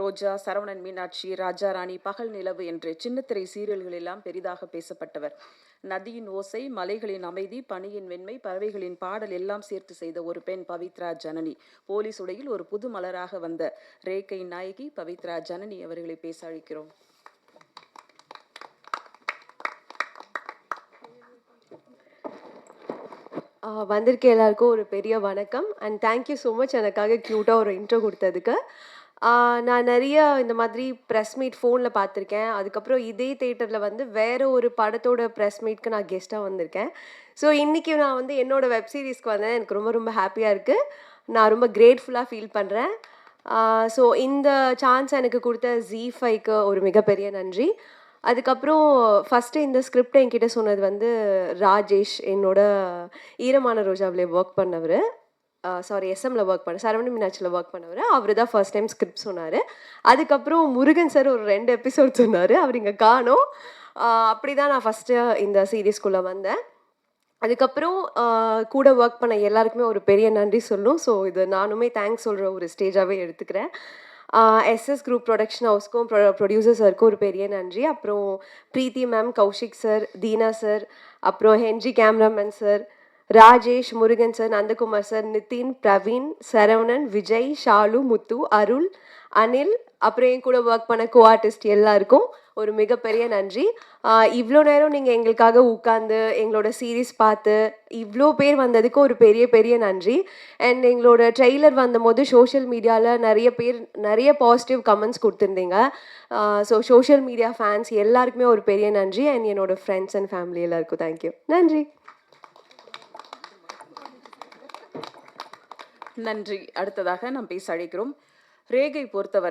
ரோஜா, சரவணன் மீனாட்சி, ராஜா ராணி, பகல் நிலவு என்று சின்னத்திரை சீரியல்களெல்லாம் பெரிதாக பேசப்பட்டவர். நதியின் ஓசை, மலைகளின் அமைதி, பனியின் வெண்மை, பறவைகளின் பாடல் எல்லாம் சேர்த்து செய்த ஒரு பெண் பவித்ரா ஜனனி. போலீஸ் உடையில் ஒரு புது மலராக வந்த ரேகை நாயகி பவித்ரா ஜனனி அவர்களை பேச அழைக்கிறோம். வந்திருக்க எல்லாருக்கும் ஒரு பெரிய வணக்கம் அண்ட் தேங்க்யூ ஸோ மச் எனக்காக க்யூட்டாக ஒரு இன்ட்ரோ கொடுத்ததுக்கு. நான் நிறைய இந்த மாதிரி ப்ரெஸ் மீட் ஃபோனில் பார்த்துருக்கேன். அதுக்கப்புறம் இதே தேட்டரில் வந்து வேறு ஒரு படத்தோட ப்ரெஸ் மீட்க்கு நான் கெஸ்ட்டாக வந்திருக்கேன். ஸோ இன்றைக்கி நான் வந்து என்னோடய வெப் சீரிஸ்க்கு வந்தேன். எனக்கு ரொம்ப ரொம்ப ஹாப்பியாக இருக்குது. நான் ரொம்ப கிரேட்ஃபுல்லாக ஃபீல் பண்ணுறேன். ஸோ இந்த சான்ஸ் எனக்கு கொடுத்த ZEE5க்கு ஒரு மிகப்பெரிய நன்றி. அதுக்கப்புறம் ஃபஸ்ட்டு இந்த ஸ்கிரிப்டை என்கிட்ட சொன்னது வந்து ராஜேஷ், என்னோட ஈரமான ரோஜாவில் ஒர்க் பண்ணவர். எஸ்எம்மில் ஒர்க் பண்ண சரவணன் மீனாட்சியில் ஒர்க் பண்ணவர். அவர் தான் ஃபர்ஸ்ட் டைம் ஸ்கிரிப்ட் சொன்னார். அதுக்கப்புறம் முருகன் சார் ஒரு 2 எபிசோட் சொன்னார். அவர் இங்கே காணோம். அப்படி தான் நான் ஃபஸ்ட்டு இந்த சீரீஸ்குள்ளே வந்தேன். அதுக்கப்புறம் கூட ஒர்க் பண்ண எல்லாருக்குமே ஒரு பெரிய நன்றி சொல்லணும். ஸோ இது நானுமே தேங்க்ஸ் சொல்கிற ஒரு ஸ்டேஜாகவே எடுத்துக்கிறேன். SS குரூப் ப்ரொடக்ஷன் ஹவுஸ்க்கும் ப்ரொடியூசர் சாருக்கும் ஒரு பெரிய நன்றி. அப்புறம் Preethi ma'am, Kaushik sir, Deena sir, அப்புறம் Henry cameraman sir, Rajesh, Murugan sir, Nandakumar sir, Nithin, Praveen, Saravanan, Vijay, Shalu, Muthu, Arul, Anil, அப்புறம் என் கூட ஒர்க் பண்ண ஆர்டிஸ்ட் எல்லாருக்கும் ஒரு மிகப்பெரிய நன்றி. இவ்வளோ நேரம் நீங்கள் எங்களுக்காக உட்காந்து எங்களோட சீரீஸ் பார்த்து இவ்வளோ பேர் வந்ததுக்கு ஒரு பெரிய பெரிய நன்றி. அண்ட் எங்களோட ட்ரெய்லர் வந்தபோது சோஷியல் மீடியாவில் நிறைய பேர் நிறைய பாசிட்டிவ் கமெண்ட்ஸ் கொடுத்துருந்தீங்க. ஸோ சோஷியல் மீடியா ஃபேன்ஸ் எல்லாருக்குமே ஒரு பெரிய நன்றி. அண்ட் என்னோடய ஃப்ரெண்ட்ஸ் அண்ட் ஃபேமிலி எல்லாருக்கும் தேங்க்யூ. நன்றி. நன்றி. அடுத்ததாக நாம் பேச அழைக்கிறோம். ரேகை பொறுத்தவரை